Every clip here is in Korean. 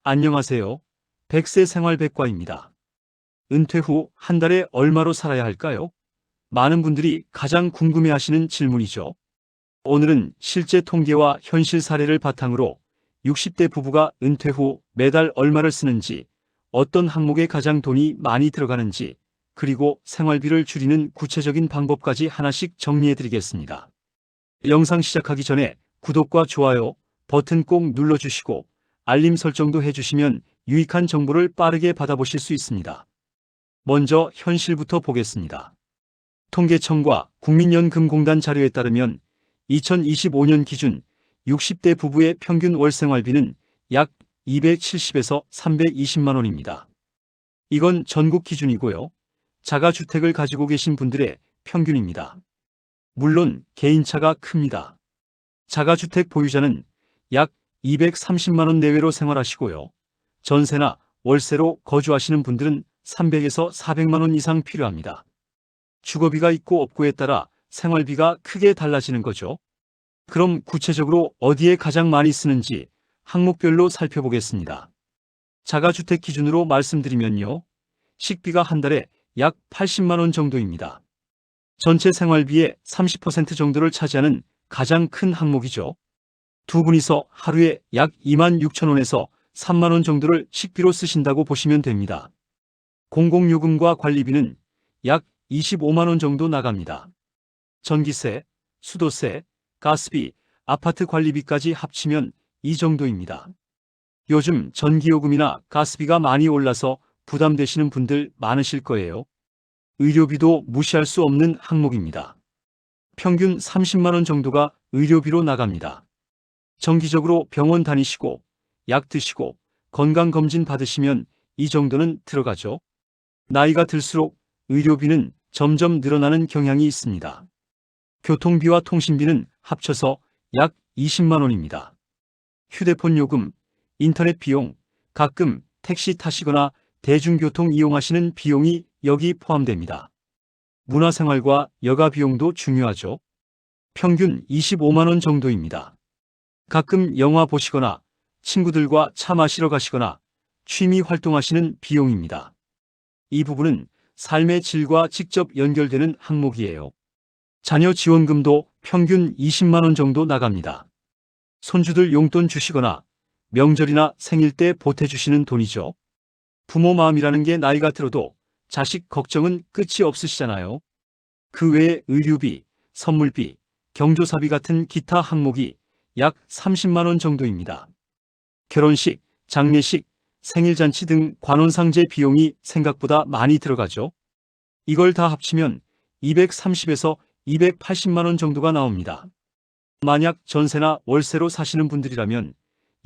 안녕하세요. 백세 생활백과입니다. 은퇴 후 한 달에 얼마로 살아야 할까요? 많은 분들이 가장 궁금해하시는 질문이죠. 오늘은 실제 통계와 현실 사례를 바탕으로 60대 부부가 은퇴 후 매달 얼마를 쓰는지, 어떤 항목에 가장 돈이 많이 들어가는지, 그리고 생활비를 줄이는 구체적인 방법까지 하나씩 정리해드리겠습니다. 영상 시작하기 전에 구독과 좋아요 버튼 꼭 눌러주시고 알림 설정도 해주시면 유익한 정보를 빠르게 받아보실 수 있습니다. 먼저 현실부터 보겠습니다. 통계청과 국민연금공단 자료에 따르면 2025년 기준 60대 부부의 평균 월 생활비는 약 270에서 320만 원입니다. 이건 전국 기준이고요. 자가주택을 가지고 계신 분들의 평균입니다. 물론 개인차가 큽니다. 자가주택 보유자는 약 230만 원 내외로 생활하시고요. 전세나 월세로 거주하시는 분들은 300에서 400만 원 이상 필요합니다. 주거비가 있고 없고에 따라 생활비가 크게 달라지는 거죠. 그럼 구체적으로 어디에 가장 많이 쓰는지 항목별로 살펴보겠습니다. 자가주택 기준으로 말씀드리면요. 식비가 한 달에 약 80만 원 정도입니다. 전체 생활비의 30% 정도를 차지하는 가장 큰 항목이죠. 두 분이서 하루에 약 2만 6천 원에서 3만 원 정도를 식비로 쓰신다고 보시면 됩니다. 공공요금과 관리비는 약 25만 원 정도 나갑니다. 전기세, 수도세, 가스비, 아파트 관리비까지 합치면 이 정도입니다. 요즘 전기요금이나 가스비가 많이 올라서 부담되시는 분들 많으실 거예요. 의료비도 무시할 수 없는 항목입니다. 평균 30만 원 정도가 의료비로 나갑니다. 정기적으로 병원 다니시고 약 드시고 건강검진 받으시면 이 정도는 들어가죠. 나이가 들수록 의료비는 점점 늘어나는 경향이 있습니다. 교통비와 통신비는 합쳐서 약 20만 원입니다. 휴대폰 요금, 인터넷 비용, 가끔 택시 타시거나 대중교통 이용하시는 비용이 여기 포함됩니다. 문화생활과 여가 비용도 중요하죠. 평균 25만 원 정도입니다. 가끔 영화 보시거나 친구들과 차 마시러 가시거나 취미 활동하시는 비용입니다. 이 부분은 삶의 질과 직접 연결되는 항목이에요. 자녀 지원금도 평균 20만 원 정도 나갑니다. 손주들 용돈 주시거나 명절이나 생일 때 보태주시는 돈이죠. 부모 마음이라는 게 나이가 들어도 자식 걱정은 끝이 없으시잖아요. 그 외에 의료비, 선물비, 경조사비 같은 기타 항목이 약 30만 원 정도입니다. 결혼식, 장례식, 생일잔치 등 관혼상제 비용이 생각보다 많이 들어가죠. 이걸 다 합치면 230에서 280만 원 정도가 나옵니다. 만약 전세나 월세로 사시는 분들이라면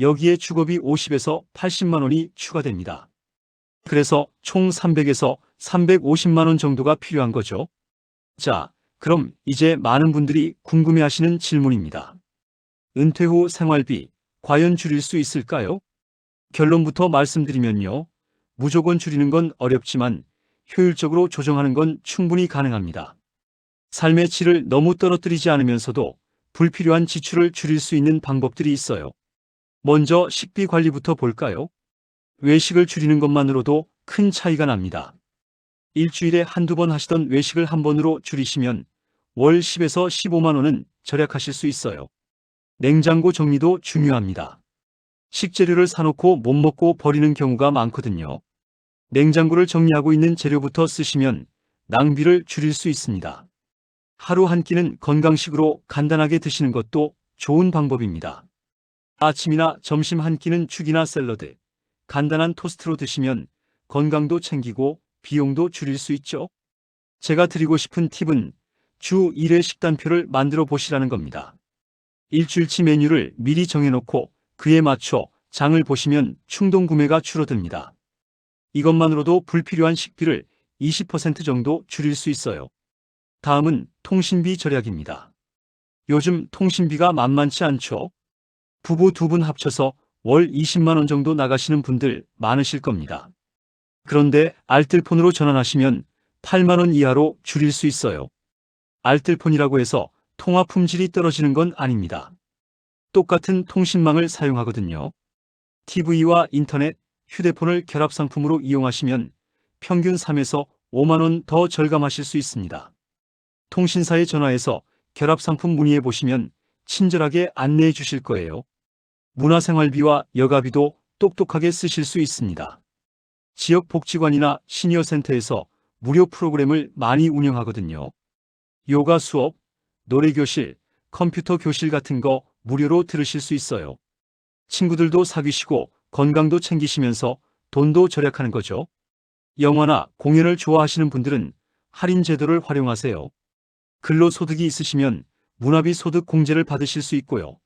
여기에 주거비 50에서 80만 원이 추가됩니다. 그래서 총 300에서 350만 원 정도가 필요한 거죠. 자, 그럼 이제 많은 분들이 궁금해하시는 질문입니다. 은퇴 후 생활비, 과연 줄일 수 있을까요? 결론부터 말씀드리면요. 무조건 줄이는 건 어렵지만 효율적으로 조정하는 건 충분히 가능합니다. 삶의 질을 너무 떨어뜨리지 않으면서도 불필요한 지출을 줄일 수 있는 방법들이 있어요. 먼저 식비 관리부터 볼까요? 외식을 줄이는 것만으로도 큰 차이가 납니다. 일주일에 한두 번 하시던 외식을 한 번으로 줄이시면 월 10에서 15만 원은 절약하실 수 있어요. 냉장고 정리도 중요합니다. 식재료를 사놓고 못 먹고 버리는 경우가 많거든요. 냉장고를 정리하고 있는 재료부터 쓰시면 낭비를 줄일 수 있습니다. 하루 한 끼는 건강식으로 간단하게 드시는 것도 좋은 방법입니다. 아침이나 점심 한 끼는 죽이나 샐러드, 간단한 토스트로 드시면 건강도 챙기고 비용도 줄일 수 있죠. 제가 드리고 싶은 팁은 주 1회 식단표를 만들어 보시라는 겁니다. 일주일치 메뉴를 미리 정해놓고 그에 맞춰 장을 보시면 충동 구매가 줄어듭니다. 이것만으로도 불필요한 식비를 20% 정도 줄일 수 있어요. 다음은 통신비 절약입니다. 요즘 통신비가 만만치 않죠? 부부 두 분 합쳐서 월 20만 원 정도 나가시는 분들 많으실 겁니다. 그런데 알뜰폰으로 전환하시면 8만 원 이하로 줄일 수 있어요. 알뜰폰이라고 해서 통화 품질이 떨어지는 건 아닙니다. 똑같은 통신망을 사용하거든요. TV와 인터넷, 휴대폰을 결합상품으로 이용하시면 평균 3에서 5만 원 더 절감하실 수 있습니다. 통신사에 전화해서 결합상품 문의해 보시면 친절하게 안내해 주실 거예요. 문화생활비와 여가비도 똑똑하게 쓰실 수 있습니다. 지역복지관이나 시니어센터에서 무료 프로그램을 많이 운영하거든요. 요가 수업, 노래교실, 컴퓨터 교실 같은 거 무료로 들으실 수 있어요. 친구들도 사귀시고 건강도 챙기시면서 돈도 절약하는 거죠. 영화나 공연을 좋아하시는 분들은 할인 제도를 활용하세요. 근로소득이 있으시면 문화비 소득 공제를 받으실 수 있고요.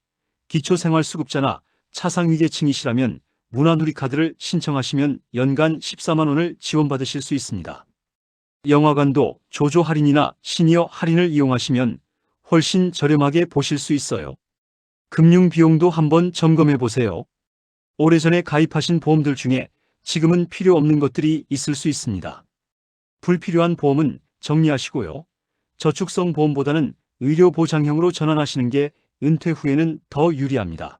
기초생활수급자나 차상위계층이시라면 문화누리카드를 신청하시면 연간 14만 원을 지원받으실 수 있습니다. 영화관도 조조 할인이나 시니어 할인을 이용하시면 훨씬 저렴하게 보실 수 있어요. 금융 비용도 한번 점검해 보세요. 오래전에 가입하신 보험들 중에 지금은 필요 없는 것들이 있을 수 있습니다. 불필요한 보험은 정리하시고요. 저축성 보험보다는 의료보장형으로 전환하시는 게 은퇴 후에는 더 유리합니다.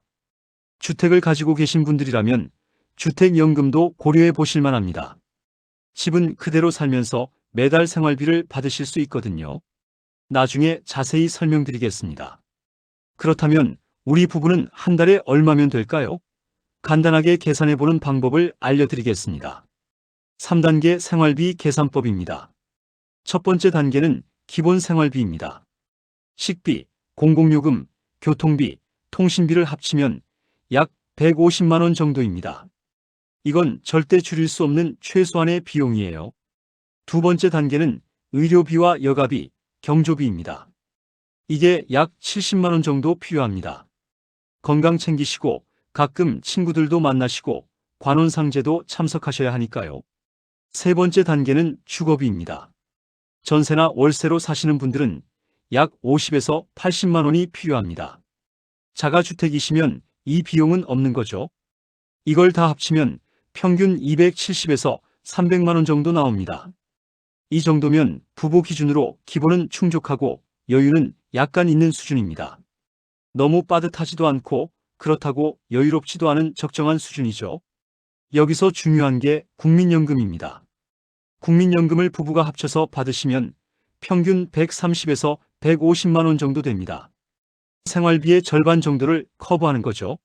주택을 가지고 계신 분들이라면 주택연금도 고려해 보실 만합니다. 집은 그대로 살면서 매달 생활비를 받으실 수 있거든요. 나중에 자세히 설명드리겠습니다. 그렇다면 우리 부부는 한 달에 얼마면 될까요? 간단하게 계산해보는 방법을 알려드리겠습니다. 3단계 생활비 계산법입니다. 첫 번째 단계는 기본 생활비입니다. 식비, 공공요금, 교통비, 통신비를 합치면 약 150만 원 정도입니다. 이건 절대 줄일 수 없는 최소한의 비용이에요. 두 번째 단계는 의료비와 여가비, 경조비입니다. 이게 약 70만 원 정도 필요합니다. 건강 챙기시고 가끔 친구들도 만나시고 관혼상제도 참석하셔야 하니까요. 세 번째 단계는 주거비입니다. 전세나 월세로 사시는 분들은 약 50에서 80만 원이 필요합니다. 자가주택이시면 이 비용은 없는 거죠. 이걸 다 합치면 평균 270에서 300만 원 정도 나옵니다. 이 정도면 부부 기준으로 기본은 충족하고 여유는 약간 있는 수준입니다. 너무 빠듯하지도 않고 그렇다고 여유롭지도 않은 적정한 수준이죠. 여기서 중요한 게 국민연금입니다. 국민연금을 부부가 합쳐서 받으시면 평균 130에서 150만 원 정도 됩니다. 생활비의 절반 정도를 커버하는 거죠.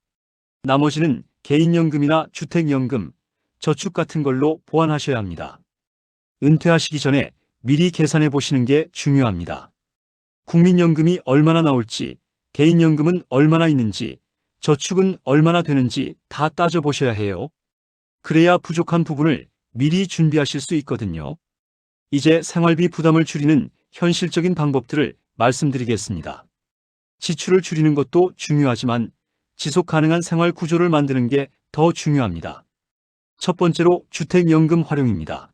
나머지는 개인연금이나 주택연금, 저축 같은 걸로 보완하셔야 합니다. 은퇴하시기 전에 미리 계산해 보시는 게 중요합니다. 국민연금이 얼마나 나올지, 개인연금은 얼마나 있는지, 저축은 얼마나 되는지 다 따져보셔야 해요. 그래야 부족한 부분을 미리 준비하실 수 있거든요. 이제 생활비 부담을 줄이는 현실적인 방법들을 말씀드리겠습니다. 지출을 줄이는 것도 중요하지만 지속 가능한 생활 구조를 만드는 게 더 중요합니다. 첫 번째로 주택연금 활용입니다.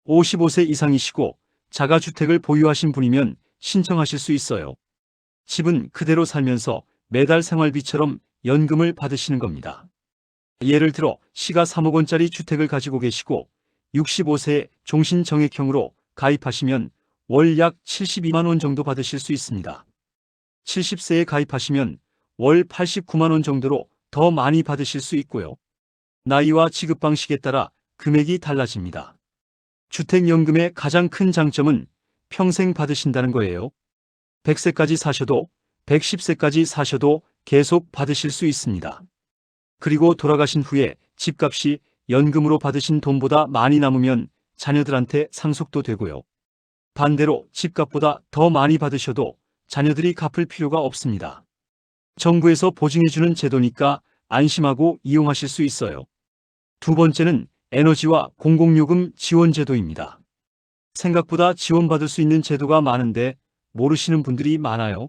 55세 이상이시고 자가주택을 보유하신 분이면 신청하실 수 있어요. 집은 그대로 살면서 매달 생활비처럼 연금을 받으시는 겁니다. 예를 들어 시가 3억 원짜리 주택을 가지고 계시고 65세에 종신정액형으로 가입하시면 월 약 72만 원 정도 받으실 수 있습니다. 70세에 가입하시면 월 89만 원 정도로 더 많이 받으실 수 있고요. 나이와 지급 방식에 따라 금액이 달라집니다. 주택연금의 가장 큰 장점은 평생 받으신다는 거예요. 100세까지 사셔도 110세까지 사셔도 계속 받으실 수 있습니다. 그리고 돌아가신 후에 집값이 연금으로 받으신 돈보다 많이 남으면 자녀들한테 상속도 되고요. 반대로 집값보다 더 많이 받으셔도 자녀들이 갚을 필요가 없습니다. 정부에서 보증해주는 제도니까 안심하고 이용하실 수 있어요. 두 번째는 에너지와 공공요금 지원 제도입니다. 생각보다 지원받을 수 있는 제도가 많은데 모르시는 분들이 많아요.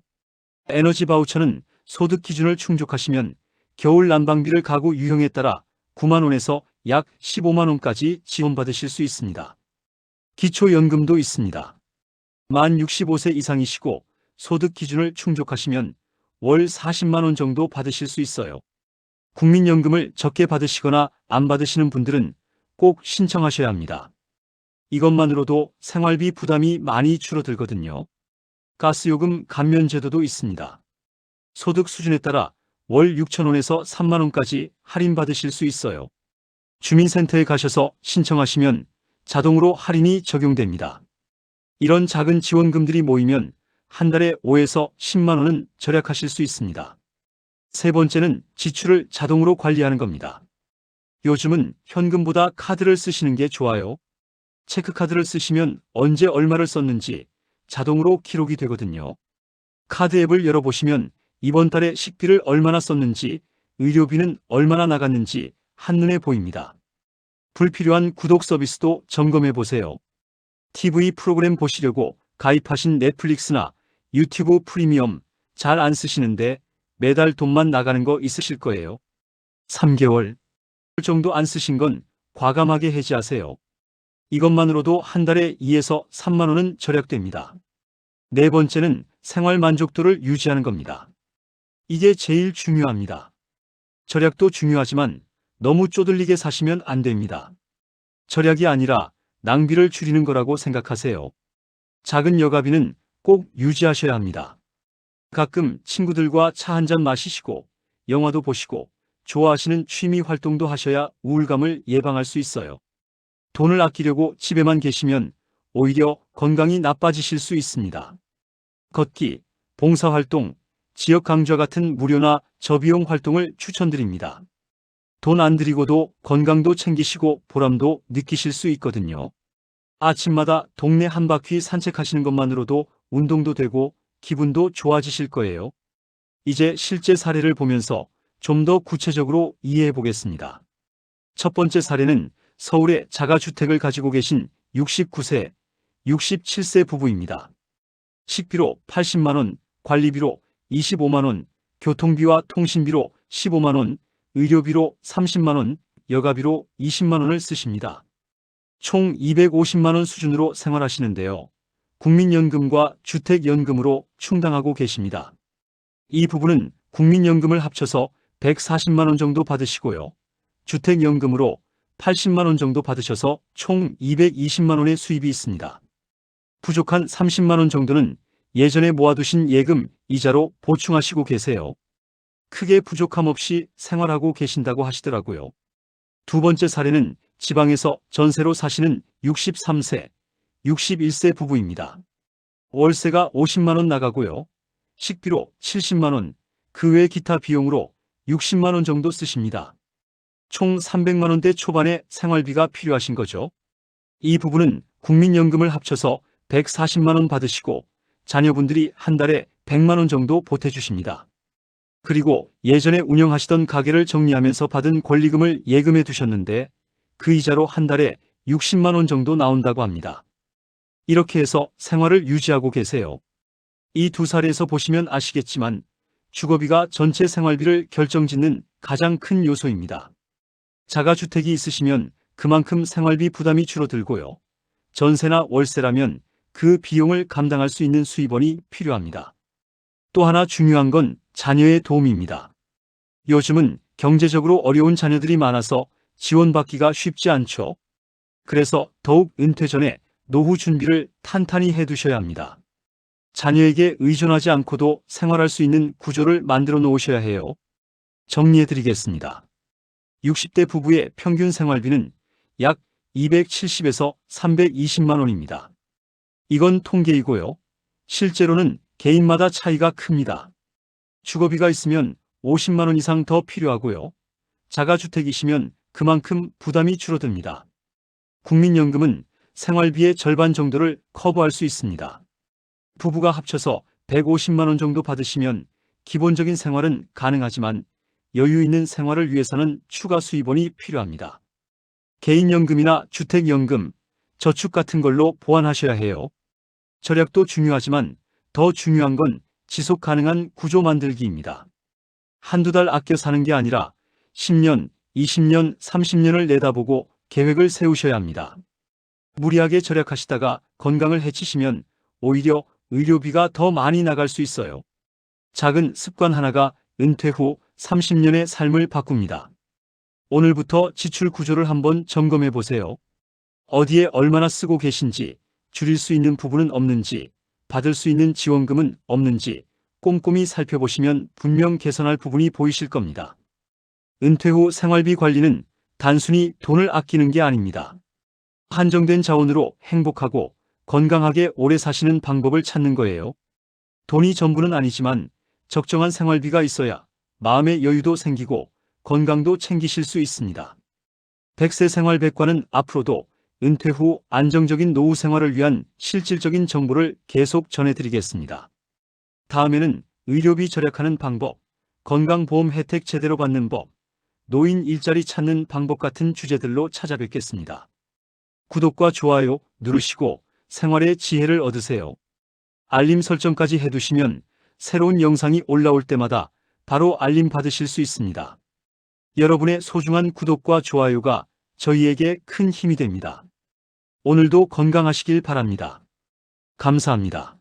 에너지 바우처는 소득 기준을 충족하시면 겨울 난방비를 가구 유형에 따라 9만 원에서 약 15만 원까지 지원받으실 수 있습니다. 기초연금도 있습니다. 만 65세 이상이시고 소득 기준을 충족하시면 월 40만 원 정도 받으실 수 있어요. 국민연금을 적게 받으시거나 안 받으시는 분들은 꼭 신청하셔야 합니다. 이것만으로도 생활비 부담이 많이 줄어들거든요. 가스요금 감면 제도도 있습니다. 소득 수준에 따라 월 6,000원에서 3만원까지 할인받으실 수 있어요. 주민센터에 가셔서 신청하시면 자동으로 할인이 적용됩니다. 이런 작은 지원금들이 모이면 한 달에 5에서 10만원은 절약하실 수 있습니다. 세 번째는 지출을 자동으로 관리하는 겁니다. 요즘은 현금보다 카드를 쓰시는 게 좋아요. 체크카드를 쓰시면 언제 얼마를 썼는지 자동으로 기록이 되거든요. 카드 앱을 열어보시면 이번 달에 식비를 얼마나 썼는지, 의료비는 얼마나 나갔는지 한눈에 보입니다. 불필요한 구독 서비스도 점검해 보세요. TV 프로그램 보시려고 가입하신 넷플릭스나 유튜브 프리미엄 잘 안 쓰시는데 매달 돈만 나가는 거 있으실 거예요. 3개월 정도 안 쓰신 건 과감하게 해지하세요. 이것만으로도 한 달에 2에서 3만원은 절약됩니다. 네 번째는 생활 만족도를 유지하는 겁니다. 이게 제일 중요합니다. 절약도 중요하지만 너무 쪼들리게 사시면 안 됩니다. 절약이 아니라 낭비를 줄이는 거라고 생각하세요. 작은 여가비는 꼭 유지하셔야 합니다. 가끔 친구들과 차 한잔 마시시고 영화도 보시고 좋아하시는 취미 활동도 하셔야 우울감을 예방할 수 있어요. 돈을 아끼려고 집에만 계시면 오히려 건강이 나빠지실 수 있습니다. 걷기, 봉사활동, 지역 강좌 같은 무료나 저비용 활동을 추천드립니다. 돈 안 들이고도 건강도 챙기시고 보람도 느끼실 수 있거든요. 아침마다 동네 한 바퀴 산책하시는 것만으로도 운동도 되고 기분도 좋아지실 거예요. 이제 실제 사례를 보면서 좀 더 구체적으로 이해해 보겠습니다. 첫 번째 사례는 서울에 자가주택을 가지고 계신 69세, 67세 부부입니다. 식비로 80만원, 관리비로 25만원, 교통비와 통신비로 15만원, 의료비로 30만원, 여가비로 20만원을 쓰십니다. 총 250만원 수준으로 생활하시는데요. 국민연금과 주택연금으로 충당하고 계십니다. 이 부부는 국민연금을 합쳐서 140만원 정도 받으시고요. 주택연금으로 80만원 정도 받으셔서 총 220만원의 수입이 있습니다. 부족한 30만원 정도는 예전에 모아두신 예금, 이자로 보충하시고 계세요. 크게 부족함 없이 생활하고 계신다고 하시더라고요. 두 번째 사례는 지방에서 전세로 사시는 63세, 61세 부부입니다. 월세가 50만원 나가고요. 식비로 70만원, 그 외 기타 비용으로 60만원 정도 쓰십니다. 총 300만원대 초반의 생활비가 필요하신 거죠. 이 부부는 국민연금을 합쳐서 140만원 받으시고 자녀분들이 한 달에 100만원 정도 보태주십니다. 그리고 예전에 운영하시던 가게를 정리하면서 받은 권리금을 예금해 두셨는데 그 이자로 한 달에 60만원 정도 나온다고 합니다. 이렇게 해서 생활을 유지하고 계세요. 이 두 사례에서 보시면 아시겠지만 주거비가 전체 생활비를 결정짓는 가장 큰 요소입니다. 자가주택이 있으시면 그만큼 생활비 부담이 줄어들고요. 전세나 월세라면 그 비용을 감당할 수 있는 수입원이 필요합니다. 또 하나 중요한 건 자녀의 도움입니다. 요즘은 경제적으로 어려운 자녀들이 많아서 지원받기가 쉽지 않죠. 그래서 더욱 은퇴 전에 노후 준비를 탄탄히 해두셔야 합니다. 자녀에게 의존하지 않고도 생활할 수 있는 구조를 만들어 놓으셔야 해요. 정리해 드리겠습니다. 60대 부부의 평균 생활비는 약 270에서 320만 원입니다. 이건 통계이고요. 실제로는 개인마다 차이가 큽니다. 주거비가 있으면 50만 원 이상 더 필요하고요. 자가주택이시면 그만큼 부담이 줄어듭니다. 국민연금은 생활비의 절반 정도를 커버할 수 있습니다. 부부가 합쳐서 150만 원 정도 받으시면 기본적인 생활은 가능하지만 여유 있는 생활을 위해서는 추가 수입원이 필요합니다. 개인연금이나 주택연금, 저축 같은 걸로 보완하셔야 해요. 절약도 중요하지만 더 중요한 건 지속 가능한 구조 만들기입니다. 한두 달 아껴 사는 게 아니라 10년, 20년, 30년을 내다보고 계획을 세우셔야 합니다. 무리하게 절약하시다가 건강을 해치시면 오히려 의료비가 더 많이 나갈 수 있어요. 작은 습관 하나가 은퇴 후 30년의 삶을 바꿉니다. 오늘부터 지출 구조를 한번 점검해 보세요. 어디에 얼마나 쓰고 계신지, 줄일 수 있는 부분은 없는지, 받을 수 있는 지원금은 없는지, 꼼꼼히 살펴보시면 분명 개선할 부분이 보이실 겁니다. 은퇴 후 생활비 관리는 단순히 돈을 아끼는 게 아닙니다. 한정된 자원으로 행복하고 건강하게 오래 사시는 방법을 찾는 거예요. 돈이 전부는 아니지만 적정한 생활비가 있어야 마음의 여유도 생기고 건강도 챙기실 수 있습니다. 100세 생활 백과는 앞으로도 은퇴 후 안정적인 노후 생활을 위한 실질적인 정보를 계속 전해드리겠습니다. 다음에는 의료비 절약하는 방법, 건강보험 혜택 제대로 받는 법, 노인 일자리 찾는 방법 같은 주제들로 찾아뵙겠습니다. 구독과 좋아요 누르시고 생활의 지혜를 얻으세요. 알림 설정까지 해두시면 새로운 영상이 올라올 때마다 바로 알림 받으실 수 있습니다. 여러분의 소중한 구독과 좋아요가 저희에게 큰 힘이 됩니다. 오늘도 건강하시길 바랍니다. 감사합니다.